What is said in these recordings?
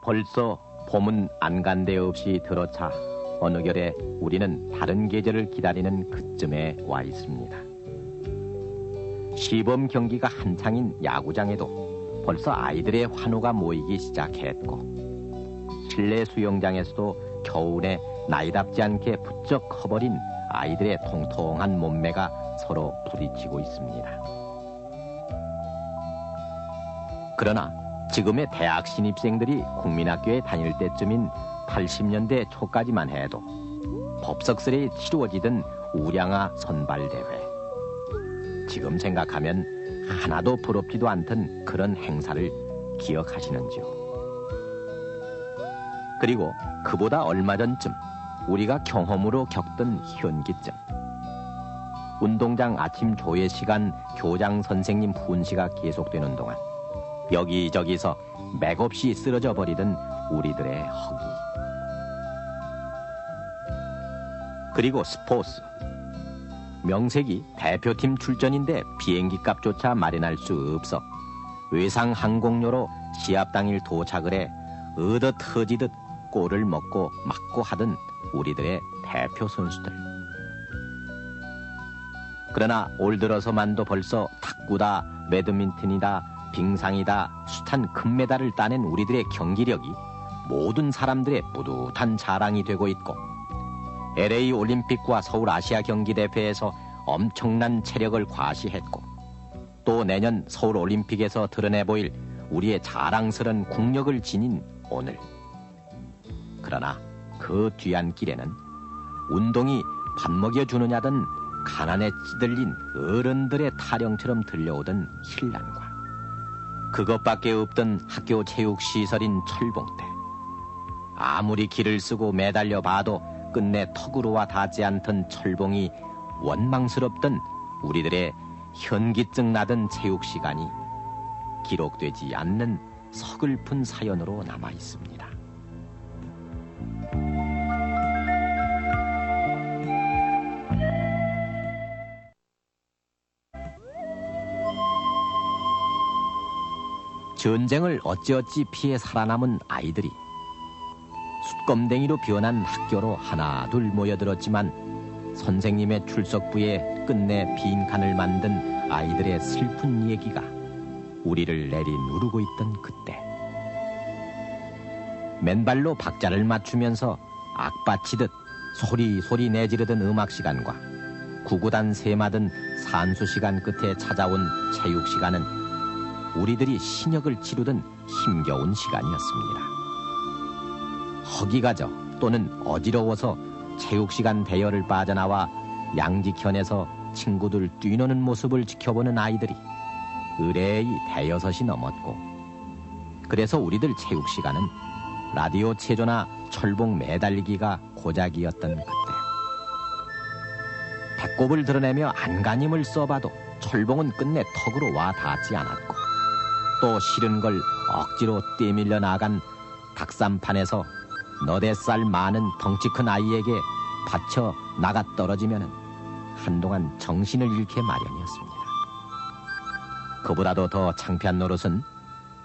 벌써 봄은 안간데 없이 들어차 어느 결에 우리는 다른 계절을 기다리는 그쯤에 와 있습니다. 시범 경기가 한창인 야구장에도 벌써 아이들의 환호가 모이기 시작했고, 실내 수영장에서도 겨울에 나이답지 않게 부쩍 커버린 아이들의 통통한 몸매가 서로 부딪히고 있습니다. 그러나 지금의 대학 신입생들이 국민학교에 다닐 때쯤인 80년대 초까지만 해도 법석스레 치루어지던 우량아 선발대회, 지금 생각하면 하나도 부럽지도 않던 그런 행사를 기억하시는지요? 그리고 그보다 얼마 전쯤 우리가 경험으로 겪던 현기증, 운동장 아침 조회 시간 교장 선생님 훈시가 계속되는 동안 여기저기서 맥없이 쓰러져 버리던 우리들의 허기, 그리고 스포츠, 명색이 대표팀 출전인데 비행기 값조차 마련할 수 없어 외상 항공료로 시합 당일 도착을 해 얻어 터지듯 골을 먹고 맞고 하던 우리들의 대표 선수들. 그러나 올 들어서만도 벌써 탁구다, 배드민턴이다, 빙상이다, 숱한 금메달을 따낸 우리들의 경기력이 모든 사람들의 뿌듯한 자랑이 되고 있고, LA 올림픽과 서울 아시아 경기대회에서 엄청난 체력을 과시했고, 또 내년 서울 올림픽에서 드러내 보일 우리의 자랑스런 국력을 지닌 오늘. 그러나 그 뒤안길에는 운동이 밥 먹여주느냐던 가난에 찌들린 어른들의 타령처럼 들려오던 hir난과 그것밖에 없던 학교 체육시설인 철봉대, 아무리 길을 쓰고 매달려 봐도 끝내 턱으로와 닿지 않던 철봉이 원망스럽던 우리들의 현기증 나던 체육시간이 기록되지 않는 서글픈 사연으로 남아 있습니다. 전쟁을 어찌어찌 피해 살아남은 아이들이 숯검댕이로 변한 학교로 하나둘 모여들었지만, 선생님의 출석부에 끝내 빈칸을 만든 아이들의 슬픈 얘기가 우리를 내리누르고 있던 그때, 맨발로 박자를 맞추면서 악받치듯 소리소리 내지르던 음악 시간과 구구단 세마든 산수 시간 끝에 찾아온 체육 시간은 우리들이 신역을 치르던 힘겨운 시간이었습니다. 허기가져 또는 어지러워서 체육시간 대열을 빠져나와 양지편에서 친구들 뛰노는 모습을 지켜보는 아이들이 의뢰의 대여섯이 넘었고, 그래서 우리들 체육시간은 라디오 체조나 철봉 매달리기가 고작이었던 그때, 배꼽을 드러내며 안간힘을 써봐도 철봉은 끝내 턱으로 와 닿지 않았고, 또 싫은 걸 억지로 떼밀려 나간 닭쌈판에서 너댓살 많은 덩치 큰 아이에게 받쳐 나가 떨어지면 한동안 정신을 잃게 마련이었습니다. 그보다도 더 창피한 노릇은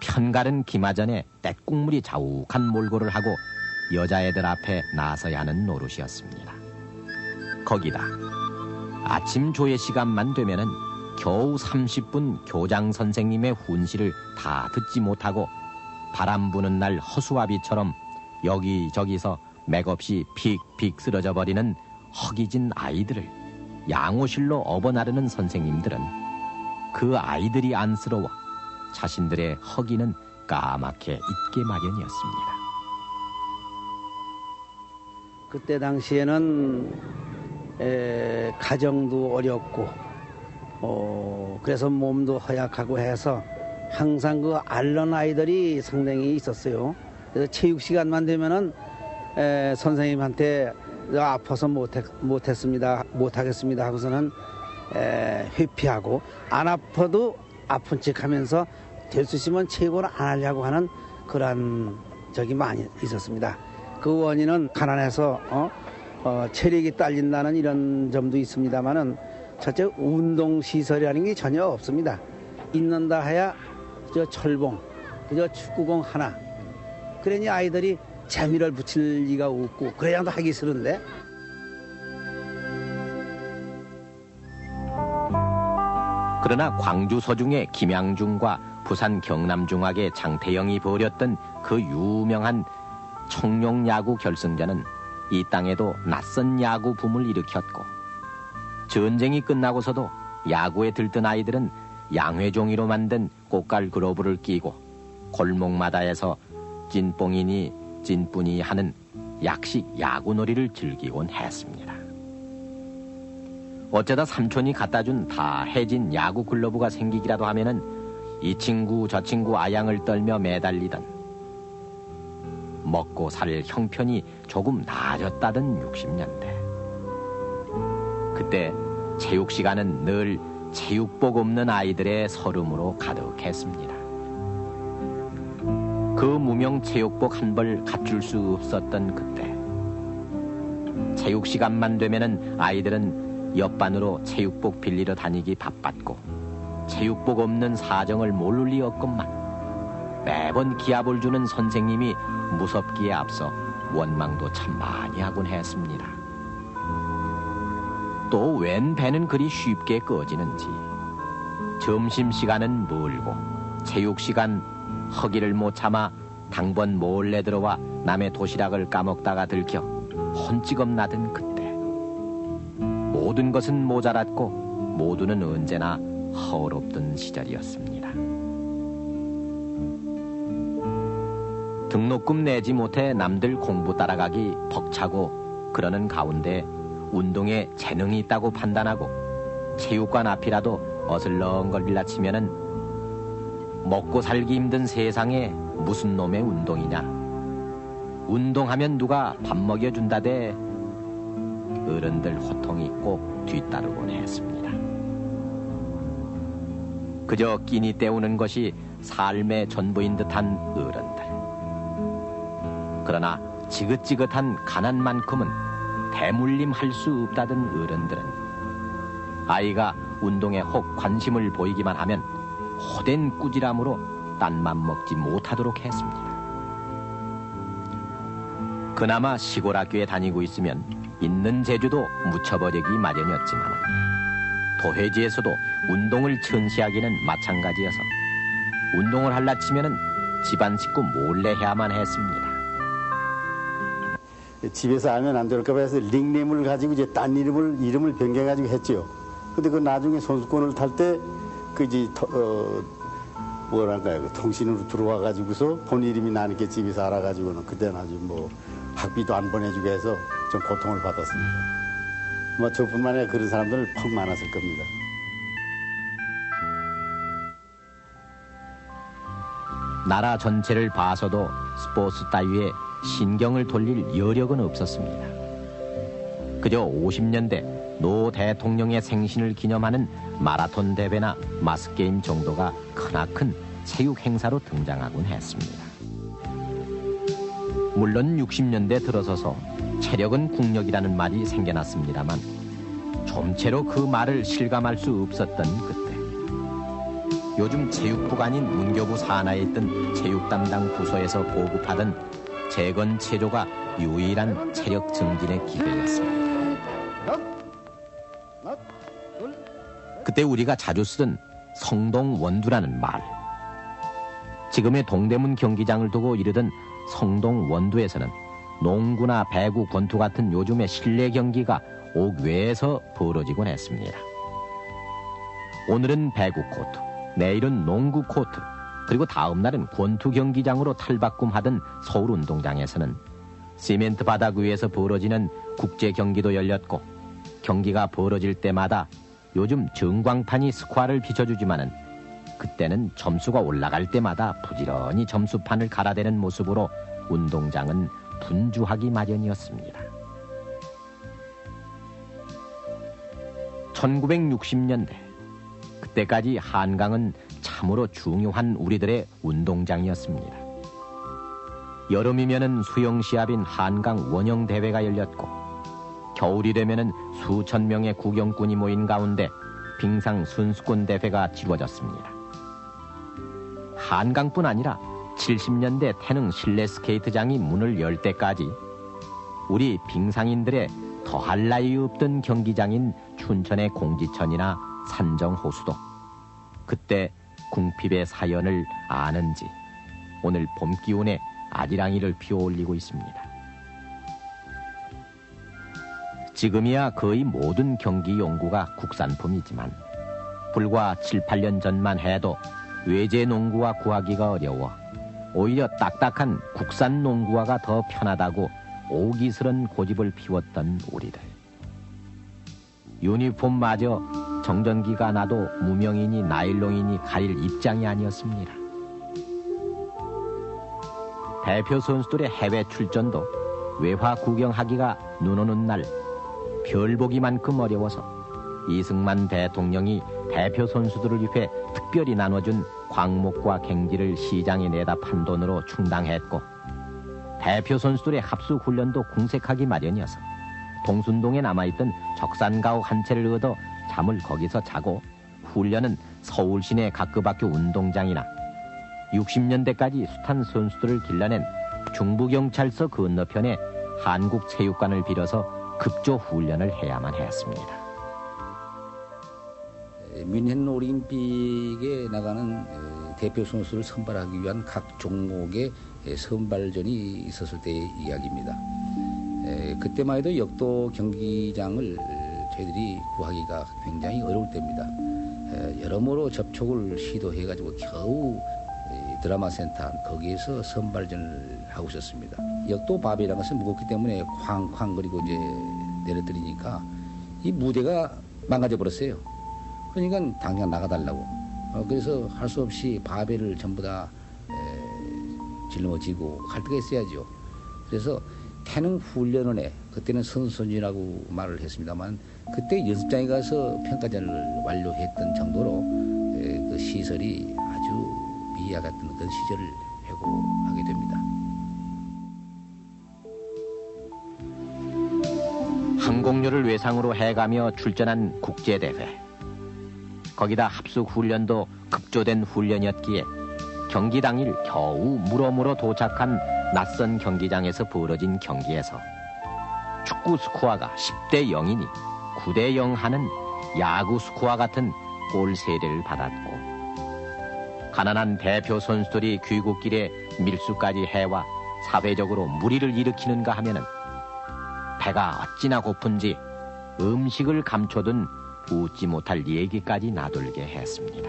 편가른 기마전에 떼국물이 자욱한 몰골을 하고 여자애들 앞에 나서야 하는 노릇이었습니다. 거기다 아침 조회 시간만 되면은 겨우 30분 교장 선생님의 훈시를 다 듣지 못하고 바람 부는 날 허수아비처럼 여기저기서 맥없이 픽픽 쓰러져 버리는 허기진 아이들을 양호실로 업어나르는 선생님들은 그 아이들이 안쓰러워 자신들의 허기는 까맣게 잊게 마련이었습니다. 그때 당시에는 가정도 어렵고 그래서 몸도 허약하고 해서 항상 그 앓는 아이들이 상당히 있었어요. 그래서 체육 시간만 되면은 선생님한테 아파서 못하겠습니다 하고서는 회피하고, 안 아파도 아픈 척하면서 될 수 있으면 체육을 안 하려고 하는 그런 적이 많이 있었습니다. 그 원인은 가난해서 체력이 딸린다는 이런 점도 있습니다만은, 첫째 운동시설이라는 게 전혀 없습니다. 있는다 해야 저 철봉, 그저 축구공 하나, 그러니 아이들이 재미를 붙일 리가 없고 그래야도 하기 싫은데. 그러나 광주 서중의 김양중과 부산 경남중학의 장태영이 벌였던 그 유명한 청룡야구 결승전은 이 땅에도 낯선 야구 붐을 일으켰고, 전쟁이 끝나고서도 야구에 들뜬 아이들은 양회종이로 만든 꽃갈 그로브를 끼고 골목마다에서 찐뽕이니 찐뿐이 하는 약식 야구놀이를 즐기곤 했습니다. 어쩌다 삼촌이 갖다준 다 해진 야구 글러브가 생기기라도 하면은 이 친구 저 친구 아양을 떨며 매달리던, 먹고 살 형편이 조금 나아졌다던 60년대. 그때 체육 시간은 늘 체육복 없는 아이들의 서름으로 가득했습니다. 그 무명 체육복 한 벌 갖출 수 없었던 그때, 체육 시간만 되면은 아이들은 옆반으로 체육복 빌리러 다니기 바빴고, 체육복 없는 사정을 모를 리 없건만 매번 기합을 주는 선생님이 무섭기에 앞서 원망도 참 많이 하곤 했습니다. 또 웬 배는 그리 쉽게 꺼지는지, 점심시간은 멀고 체육시간 허기를 못 참아 당번 몰래 들어와 남의 도시락을 까먹다가 들켜 혼찌겁 나던 그때, 모든 것은 모자랐고 모두는 언제나 허럽던 시절이었습니다. 등록금 내지 못해 남들 공부 따라가기 벅차고 그러는 가운데 운동에 재능이 있다고 판단하고 체육관 앞이라도 어슬렁거리라 치면은 먹고 살기 힘든 세상에 무슨 놈의 운동이냐, 운동하면 누가 밥 먹여준다대 어른들 호통이 꼭 뒤따르곤 했습니다. 그저 끼니 때우는 것이 삶의 전부인 듯한 어른들. 그러나 지긋지긋한 가난만큼은 대물림할 수 없다던 어른들은 아이가 운동에 혹 관심을 보이기만 하면 호된 꾸지람으로 딴맘 먹지 못하도록 했습니다. 그나마 시골 학교에 다니고 있으면 있는 재주도 묻혀버리기 마련이었지만 도회지에서도 운동을 천시하기는 마찬가지여서 운동을 할라 치면은 집안 식구 몰래 해야만 했습니다. 집에서 하면 안 될까 봐 해서 닉네임을 가지고 이제 딴 이름을 변경해가지고 했죠. 근데 그 나중에 선수권을 탈 때 그 이제 뭐랄까요, 그 통신으로 들어와가지고서 본 이름이 나니까 집에서 알아가지고는 그때는 아주 뭐 학비도 안 보내주게 해서 좀 고통을 받았습니다. 뭐 저뿐만 아니라 그런 사람들 퍽 많았을 겁니다. 나라 전체를 봐서도 스포츠 따위에 신경을 돌릴 여력은 없었습니다. 그저 50년대 노 대통령의 생신을 기념하는 마라톤 대회나 마스게임 정도가 크나큰 체육 행사로 등장하곤 했습니다. 물론 60년대 들어서서 체력은 국력이라는 말이 생겨났습니다만 좀채로 그 말을 실감할 수 없었던 그때, 요즘 체육부가 아닌 문교부 산하에 있던 체육 담당 부서에서 보급하던 재건 체조가 유일한 체력 증진의 기회였습니다. 그때 우리가 자주 쓰던 성동원두라는 말, 지금의 동대문 경기장을 두고 이르던 성동원두에서는 농구나 배구, 권투 같은 요즘의 실내 경기가 옥외에서 벌어지곤 했습니다. 오늘은 배구 코트, 내일은 농구 코트, 그리고 다음 날은 권투 경기장으로 탈바꿈하던 서울운동장에서는 시멘트 바닥 위에서 벌어지는 국제 경기도 열렸고, 경기가 벌어질 때마다 요즘 전광판이 스코어를 비춰주지만은 그때는 점수가 올라갈 때마다 부지런히 점수판을 갈아대는 모습으로 운동장은 분주하기 마련이었습니다. 1960년대, 그때까지 한강은 참으로 중요한 우리들의 운동장이었습니다. 여름이면은 수영시합인 한강 원형대회가 열렸고, 겨울이 되면은 수천 명의 구경꾼이 모인 가운데 빙상 선수권 대회가 치러졌습니다. 한강뿐 아니라 70년대 태릉 실내 스케이트장이 문을 열 때까지 우리 빙상인들의 더할 나위 없던 경기장인 춘천의 공지천이나 산정호수도 그때 궁핍의 사연을 아는지 오늘 봄 기운에 아지랑이를 피어올리고 있습니다. 지금이야 거의 모든 경기 용구가 국산품이지만 불과 7, 8년 전만 해도 외제 농구화 구하기가 어려워 오히려 딱딱한 국산 농구화가 더 편하다고 오기스런 고집을 피웠던 우리들. 유니폼마저 정전기가 나도 무명이니 나일론이니 가릴 입장이 아니었습니다. 대표 선수들의 해외 출전도 외화 구경하기가 눈 오는 날 별보기만큼 어려워서 이승만 대통령이 대표 선수들을 위해 특별히 나눠준 광목과 갱지를 시장에 내다 판 돈으로 충당했고 대표 선수들의 합수 훈련도 궁색하기 마련이어서 동순동에 남아있던 적산가옥 한 채를 얻어 잠을 거기서 자고 훈련은 서울 시내 각급 학교 운동장이나 60년대까지 숱한 선수들을 길러낸 중부경찰서 건너편에 한국체육관을 빌어서 급조 훈련을 해야만 했습니다. 뮌헨 올림픽에 나가는 대표 선수를 선발하기 위한 각 종목의 선발전이 있었을 때의 이야기입니다. 그때만 해도 역도 경기장을 저희들이 구하기가 굉장히 어려울 때입니다. 여러모로 접촉을 시도해가지고 겨우 드라마 센터 거기에서 선발전을 하고 있었습니다. 역도 바벨이라는 것은 무겁기 때문에 쾅쾅 그리고 이제 내려뜨리니까 이 무대가 망가져 버렸어요. 그러니까 당장 나가달라고. 그래서 할 수 없이 바벨을 전부 다 짊어지고 갈 데가 있어야죠. 그래서 태릉 훈련원에 그때는 선수촌이라고 말을 했습니다만 그때 연습장에 가서 평가전을 완료했던 정도로 그 시설이 아주 미아 같은 그런 시절을 회고하게 됩니다. 항공료를 외상으로 해가며 출전한 국제대회. 거기다 합숙훈련도 급조된 훈련이었기에 경기 당일 겨우 물어물어 도착한 낯선 경기장에서 벌어진 경기에서 축구 스코어가 10대 0이니 9대 0 하는 야구 스코어 같은 골 세례를 받았고 가난한 대표 선수들이 귀국길에 밀수까지 해와 사회적으로 물의를 일으키는가 하면은 배가 어찌나 고픈지 음식을 감춰둔 웃지 못할 얘기까지 나돌게 했습니다.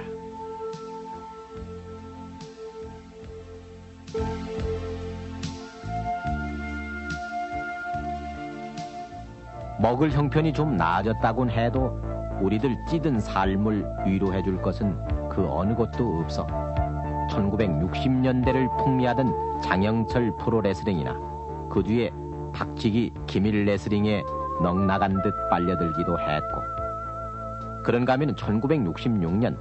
먹을 형편이 좀 나아졌다곤 해도 우리들 찌든 삶을 위로해줄 것은 그 어느 곳도 없어 1960년대를 풍미하던 장영철 프로레슬링이나 그 뒤에 박치기 기밀 레슬링에 넉나간 듯 빨려들기도 했고 그런가 하면 1966년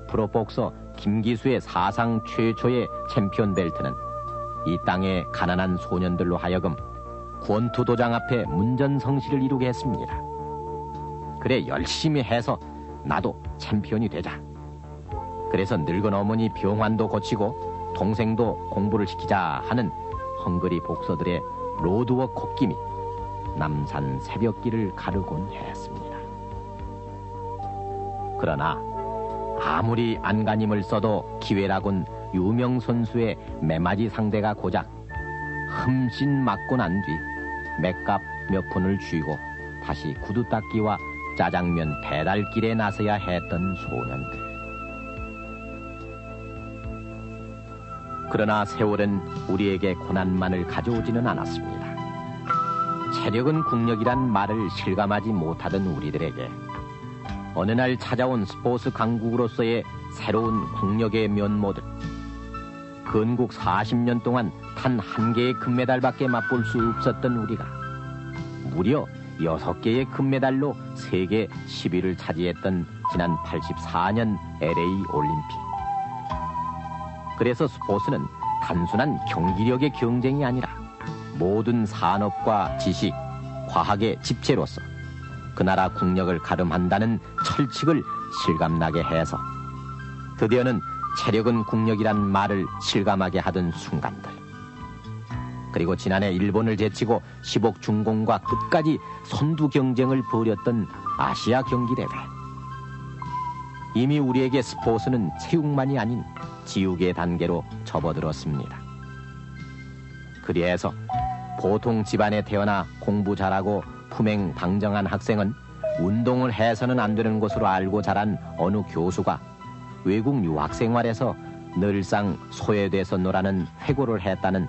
프로복서 김기수의 사상 최초의 챔피언 벨트는 이 땅의 가난한 소년들로 하여금 권투도장 앞에 문전성시를 이루게 했습니다. 그래 열심히 해서 나도 챔피언이 되자. 그래서 늙은 어머니 병환도 고치고 동생도 공부를 시키자 하는 헝그리 복서들의 로드워크 콧김이 남산 새벽길을 가르곤 했습니다. 그러나 아무리 안간힘을 써도 기회라곤 유명 선수의 매맞이 상대가 고작 흠씬 맞고 난 뒤 맥값 몇 푼을 쥐고 다시 구두 닦기와 짜장면 배달길에 나서야 했던 소년들. 그러나 세월은 우리에게 고난만을 가져오지는 않았습니다. 체력은 국력이란 말을 실감하지 못하던 우리들에게 어느 날 찾아온 스포츠 강국으로서의 새로운 국력의 면모들. 건국 40년 동안 단 한 개의 금메달밖에 맛볼 수 없었던 우리가 무려 6개의 금메달로 세계 10위를 차지했던 지난 84년 LA 올림픽. 그래서 스포츠는 단순한 경기력의 경쟁이 아니라 모든 산업과 지식, 과학의 집체로서 그 나라 국력을 가름한다는 철칙을 실감나게 해서 드디어는 체력은 국력이란 말을 실감하게 하던 순간들. 그리고 지난해 일본을 제치고 10억 중공과 끝까지 선두 경쟁을 벌였던 아시아 경기대회. 이미 우리에게 스포츠는 체육만이 아닌 지육의 단계로 접어들었습니다. 그래서 보통 집안에 태어나 공부 잘하고 품행 당정한 학생은 운동을 해서는 안 되는 것으로 알고 자란 어느 교수가 외국 유학 생활에서 늘상 소외돼서 놀라는 회고를 했다는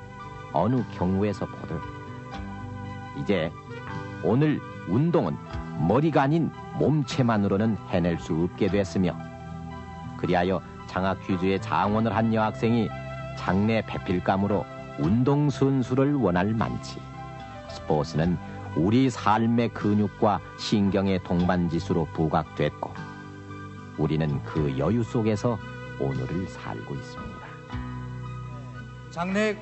어느 경우에서 보듯 이제 오늘 운동은 머리가 아닌 몸체만으로는 해낼 수 없게 됐으며 그리하여 장학 퀴즈에 장원을 한 여학생이 장래 배필감으로 운동선수를 원할 만치 스포츠는 우리 삶의 근육과 신경의 동반지수로 부각됐고 우리는 그 여유 속에서 오늘을 살고 있습니다. 장래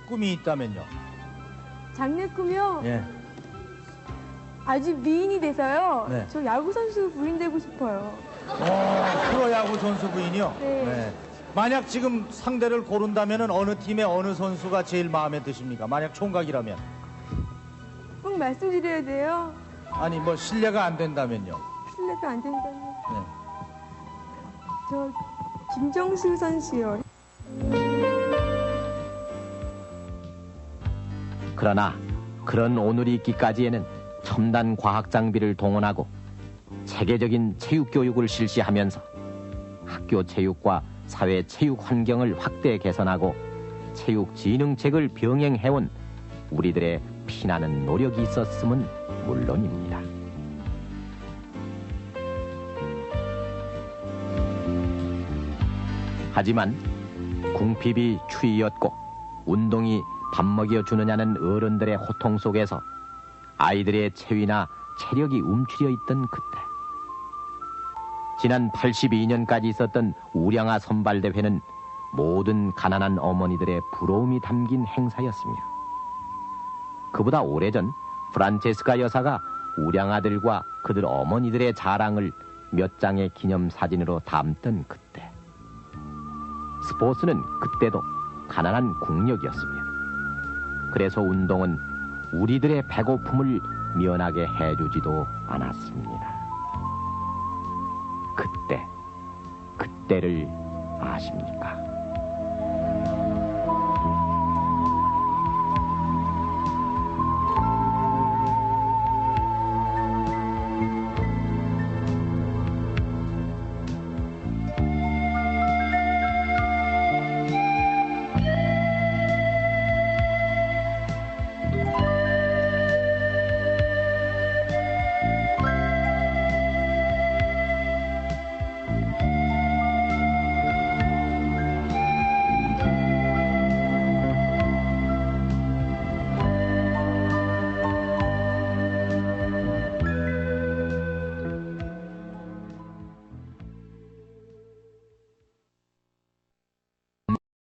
꿈이 있다면요? 장래 꿈이요? 예. 아주 미인이 돼서요. 네. 저 야구 선수 부인 되고 싶어요. 프로야구 선수 부인이요? 네. 만약 지금 상대를 고른다면 어느 팀의 어느 선수가 제일 마음에 드십니까? 만약 총각이라면? 꼭 말씀드려야 돼요. 아니 뭐 실례가 안 된다면요? 실례가 안 된다면. 네. 저 김정수 선수요. 그러나 그런 오늘이 있기까지에는 첨단 과학 장비를 동원하고 체계적인 체육 교육을 실시하면서 학교 체육과 사회 체육 환경을 확대 개선하고 체육 진흥책을 병행해온 우리들의 피나는 노력이 있었음은 물론입니다. 하지만 궁핍이 추위였고 운동이 밥 먹여주느냐는 어른들의 호통 속에서 아이들의 체위나 체력이 움츠려 있던 그때 지난 82년까지 있었던 우량아 선발대회는 모든 가난한 어머니들의 부러움이 담긴 행사였으며 그보다 오래전 프란체스카 여사가 우량아들과 그들 어머니들의 자랑을 몇 장의 기념사진으로 담던 그때 스포츠는 그때도 가난한 국력이었으며 그래서 운동은 우리들의 배고픔을 면하게 해주지도 않았습니다. 그때를 아십니까?